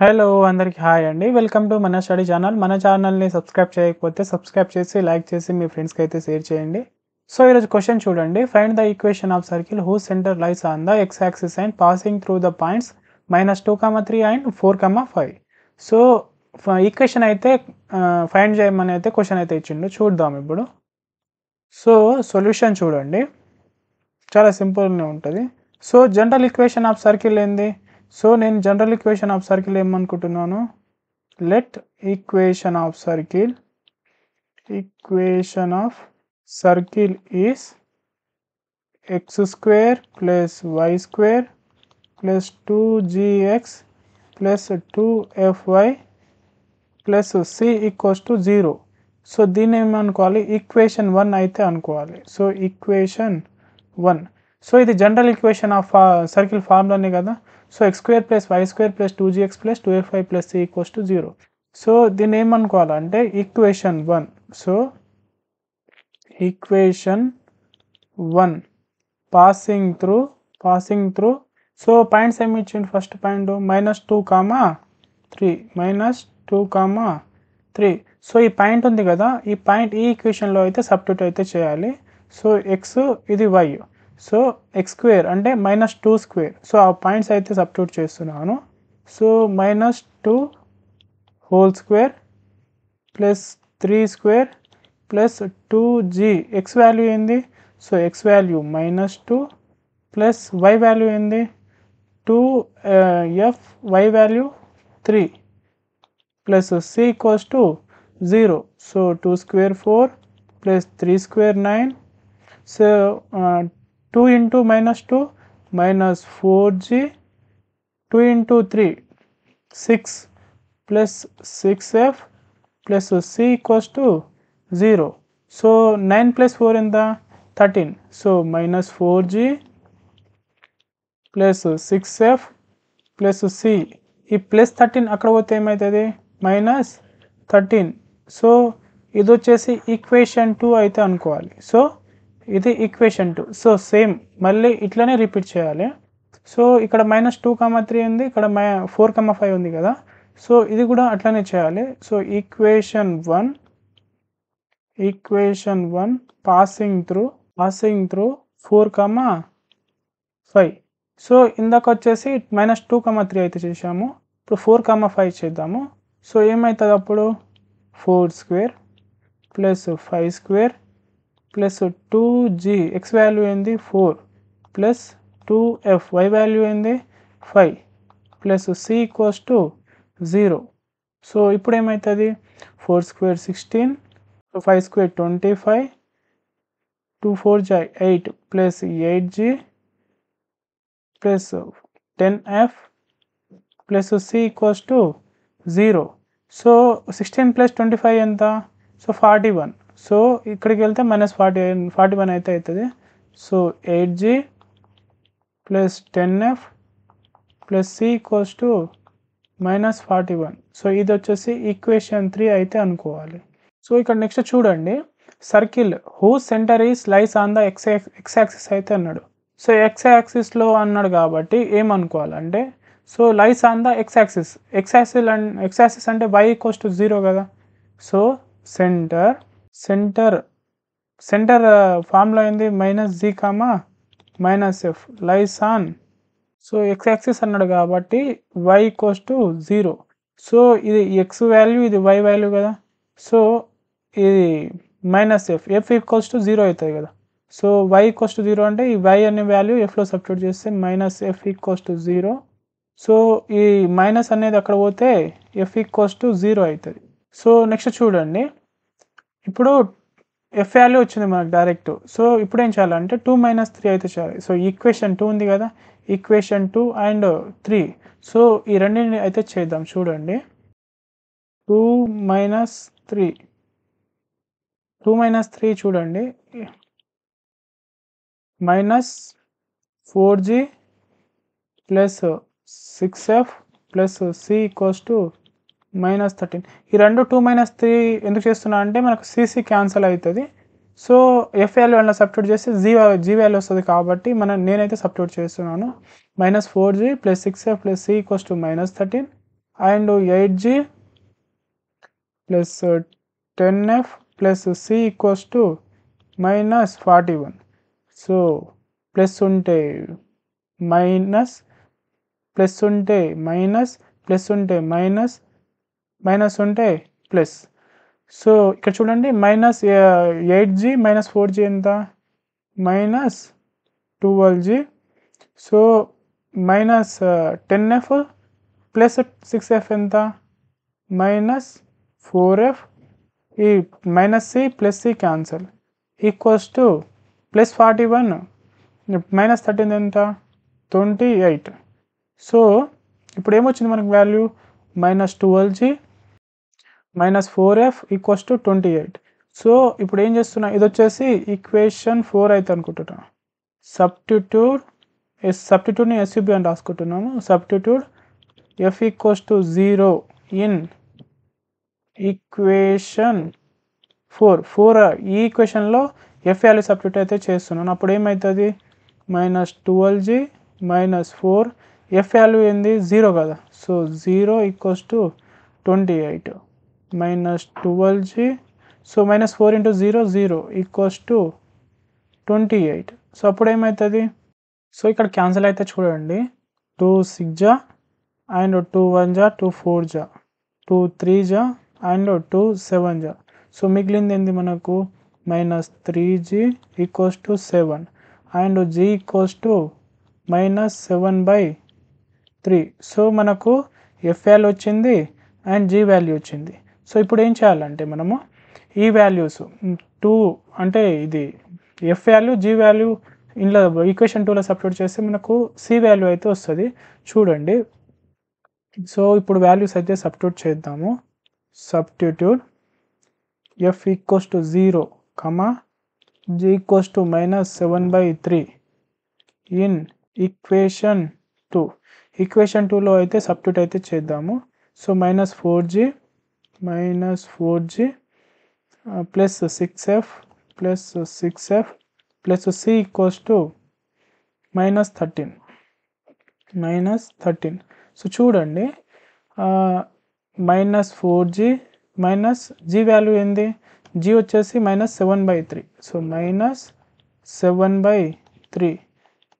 Hello అందరికి hi అండి. Welcome to మన స్టడీ ఛానల్. మన ఛానల్‌ని సబ్స్క్రైబ్ చేయకపోతే సబ్స్క్రైబ్ చేసి, లైక్ చేసి మీ ఫ్రెండ్స్‌కి అయితే షేర్ చేయండి. సో, ఈరోజు క్వెషన్ చూడండి. Find the equation of circle whose centre lies on the x axis and passing through the points -2, 3 and 4, 5. So, equation అయితే ఫైండ్ చేయమని అయితే క్వెషన్ అయితే ఇచ్చిండు. చూద్దాం ఇప్పుడు. సో, సొల్యూషన్ చూడండి. చాలా సింపుల్‌గానే ఉంటది. So, general equation of circle ఏంది? సో, నేను జనరల్ ఈక్వేషన్ ఆఫ్ సర్కిల్ ఏమనుకుంటున్నాను? Let equation of circle is x square plus y square plus 2gx plus 2fy plus c equals to 0. So దీన్ని ఏమనుకోవాలి? Equation 1 అయితే అనుకోవాలి. So equation 1. సో ఇది general equation of circle ఫార్ములానే కదా. So x square plus y square plus 2gx plus 2fy plus c equals to 0. So దీన్ని ఏమనుకోవాలంటే equation 1. So equation 1 passing through so points ఏమి ఇచ్చిండు? ఫస్ట్ పాయింట్ -2, 3 సో ఈ point ఉంది కదా, ఈ పాయింట్ ఈ ఈక్వేషన్లో అయితే సబ్స్టిట్యూట్ అయితే చేయాలి. సో ఎక్స్ ఇది y. సో x స్క్వేర్ అంటే -2 స్క్వేర్. సో ఆ పాయింట్స్ అయితే సబ్స్టిట్యూట్ చేస్తున్నాను. So -2 whole square plus 3 square plus 2g. X value ఏంది? So x value -2 plus y value ఏంది? 2f, y value 3 plus c equals to 0. So 2 square 4 plus 3 square 9. So 2 into -2 -4g 2 into 3 6 plus 6f plus c equals to 0. So 9 plus 4 ఎంత? 13. So -4g plus 6f plus c. ఈ plus 13 అక్కడ పోతే ఏమవుతుంది? -13. So ఇది వచ్చేసి equation 2 అయితే అనుకోవాలి. So ఇది ఈక్వేషన్ 2. సో సేమ్ మళ్ళీ ఇట్లనే రిపీట్ చేయాలి. సో ఇక్కడ -2, 3 ఉంది, ఇక్కడ 4, 5 ఉంది కదా. సో ఇది కూడా అట్లనే చేయాలి. So equation 1 passing through 4, 5. So ఇందాక వచ్చేసి -2, 3 అయితే చేసాము. ఇప్పుడు 4, 5 చేద్దాము. సో ఏమవుతుంది అప్పుడు? 4 square plus 5 square plus 2g. X value ఏంది? 4 ప్లస్ 2f, y వాల్యూ ఏంది? 5 plus c equals to 0. So ఇప్పుడు ఏమవుతుంది? 4 square 16, 5 square 25, 2 4 8 plus 8g plus 10f plus c equals to 0. So 16 plus 25 ఎంత? సో 41. సో ఇక్కడికి వెళ్తే -41 అయితే అవుతుంది. So 8g plus 10f plus c equals to -41. So ఇది వచ్చేసి ఈక్వేషన్ 3 అయితే అనుకోవాలి. సో ఇక్కడ నెక్స్ట్ చూడండి, circle whose centre is lies on the x axis అయితే అన్నాడు. సో ఎక్స్ యాక్సిస్లో అన్నాడు కాబట్టి ఏమనుకోవాలంటే, so lies on the x axis అంటే y ఈక్వల్స్ టు 0 కదా. సో సెంటర్ ఫార్ములా ఏంది? -g, -f lies on. So x axis అన్నాడు కాబట్టి y ఈక్వల్స్ టు 0. సో ఇది x వాల్యూ, ఇది y వాల్యూ కదా. సో ఇది -f ఈక్వల్స్ టు 0 అవుతుంది కదా. సో y ఈక్వల్స్ టు 0 అంటే ఈ y అనే వాల్యూ fలో సబ్స్టిట్యూట్ చేస్తే -f ఈక్వల్స్ టు 0. సో ఈ మైనస్ అనేది అక్కడ పోతే f ఈక్వల్స్ టు 0 అవుతుంది. సో నెక్స్ట్ చూడండి, ఇప్పుడు f వాల్యూ వచ్చింది మనకు డైరెక్ట్. సో ఇప్పుడు ఏం చేయాలంటే 2 - 3 అయితే చేయాలి. సో ఈక్వేషన్ 2 ఉంది కదా, ఈక్వేషన్ 2 అండ్ 3. సో ఈ రెండింటిని అయితే చేద్దాం. చూడండి, 2 - 3 చూడండి, -4g plus 6f plus c equals to -13. ఈ రెండు 2 - 3 ఎందుకు చేస్తున్నా అంటే మనకు cc క్యాన్సల్ అవుతుంది. సో f వాల్యూ అలా సబ్స్టిట్యూట్ చేస్తే g వాల్యూ వస్తుంది కాబట్టి నేనైతే సబ్స్టిట్యూట్ చేస్తున్నాను. -4g plus 6f plus c equals to -13 and 8g plus 10f plus c equals to -41. So plus ఉంటే మైనస్, ప్లస్ ఉంటే మైనస్, ప్లస్ ఉంటే మైనస్, మైనస్ ఉంటే ప్లస్. సో ఇక్కడ చూడండి -8g - 4g ఎంత? -12g. So -10f plus 6f ఎంత? -4f. ఈ -c plus c cancel equals to +41 -13 ఎంత? 28. సో ఇప్పుడు ఏమొచ్చింది మనకు value? -12g -4f equals to 28. So ఇప్పుడు ఏం చేస్తున్నా, ఇది వచ్చేసి ఈక్వేషన్ 4 అయితే అనుకుంటున్నా. సబ్స్టిట్యూట్ని SUB అని రాసుకుంటున్నాము. Substitute f equals to 0 in equation 4. ఈ ఈక్వేషన్లో f వాల్యూ సబ్స్టిట్యూట్ అయితే చేస్తున్నాను. అప్పుడు ఏమవుతుంది? -12g -4, f వాల్యూ ఏంది? 0 కదా. So 0 equals to 28 -12g. So -4 × 0 0 equals to 28. So అప్పుడు ఏమవుతుంది? సో ఇక్కడ క్యాన్సిల్ అయితే చూడండి. 2 6 అండ్ 2 1 2 4 2 3 అండ్ 2 7. సో మిగిలింది ఏంది మనకు? -3g equals to 7 and g equals to -7/3. So మనకు f వాల్యూ వచ్చింది అండ్ g వాల్యూ వచ్చింది. సో ఇప్పుడు ఏం చేయాలంటే మనము ఈ వాల్యూస్ 2 అంటే ఇది f వాల్యూ g వాల్యూ ఇందులో ఈక్వేషన్ 2లో సబ్స్టిట్యూట్ చేస్తే మనకు c వాల్యూ అయితే వస్తుంది. చూడండి. సో ఇప్పుడు వాల్యూస్ అయితే సబ్స్టిట్యూట్ చేద్దాము. Substitute f equals to 0, g equals to -7/3 in equation 2. Equation 2లో అయితే సబ్స్టిట్యూట్ అయితే చేద్దాము. So -4g plus 6f plus 6f plus c equals to -13. So చూడండి, -4g g వాల్యూ ఏంది? g వచ్చేసి -7/3. సో -7/3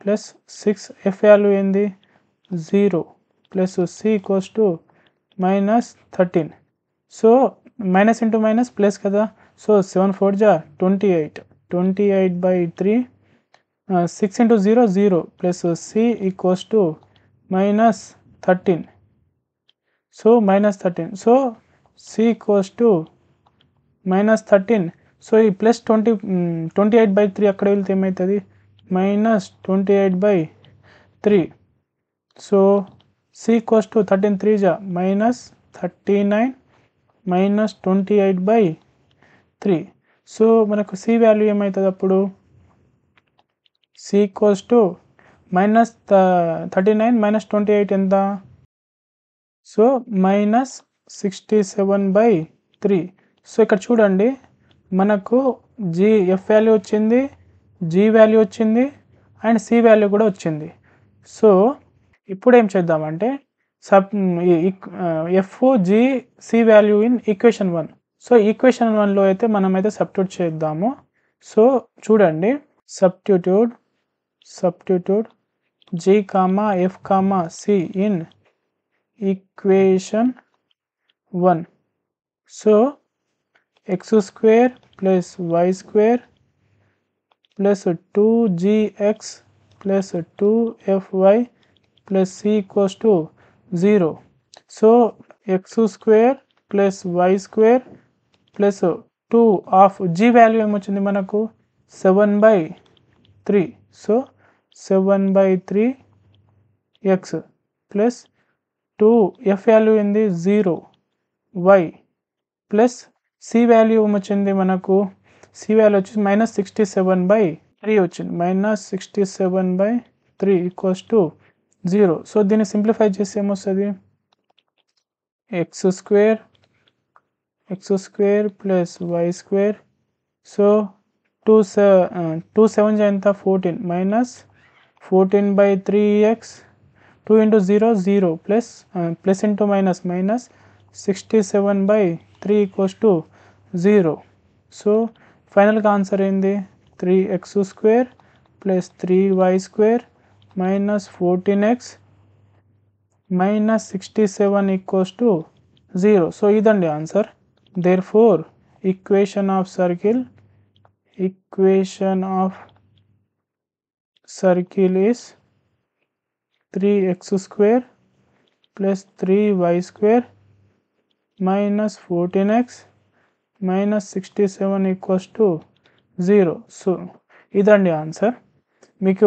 ప్లస్ 6f వాల్యూ ఏంది? 0 plus c equals to -13. So minus into minus plus కదా. So 7 4 28, 28/3. 6 × 0 0 plus c equals to -13. So -13. So c equals to -13. So ఈ plus 28/3 అక్కడ వెళ్తే ఏమవుతుంది? -28/3. So c equals to 13 3 -39 -28/3. So మనకు c value ఏమవుతుంది అప్పుడు? c equals to -39 -28 ఎంత? So -67/3. So ఇక్కడ చూడండి, మనకు f వాల్యూ వచ్చింది, g వాల్యూ వచ్చింది అండ్ c వాల్యూ కూడా వచ్చింది. సో ఇప్పుడు ఏం చేద్దామంటే f g c value in equation 1. So equation 1లో అయితే మనమైతే సబ్స్టిట్యూట్ చేద్దాము. సో చూడండి, substitute g, f, c in equation 1. So x² plus y² plus 2gx plus 2fy plus c equals to 0. So x² plus y² plus 2 of g value ఏమొచ్చింది మనకు? 7/3. So 7/3x plus 2 f value ఏంది? 0 y plus c value ఏమొచ్చింది మనకు? c value వచ్చి -67/3 వచ్చింది. -67/3 equals to 0. So దీన్ని simplify చేస్తే ఏమొస్తుంది? x² plus y². సో 2 7 ఎంత? 14 -14/3x 2 into 0 0 plus plus into minus minus 67/3 equals to 0. So final answer ఏంది 3x square plus 3y square minus 14x minus 67 equals to 0. So ఇదండి answer. Therefore equation of circle is 3x square plus 3y square minus 14x minus 67 equals to 0. So ఇదండి answer. మీకు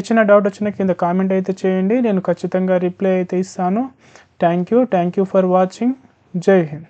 చిన్న doubt వచ్చినా కింద comment అయితే చేయండి, నేను ఖచ్చితంగా రిప్లై అయితే ఇస్తాను. Thank you for watching. జై హింద్.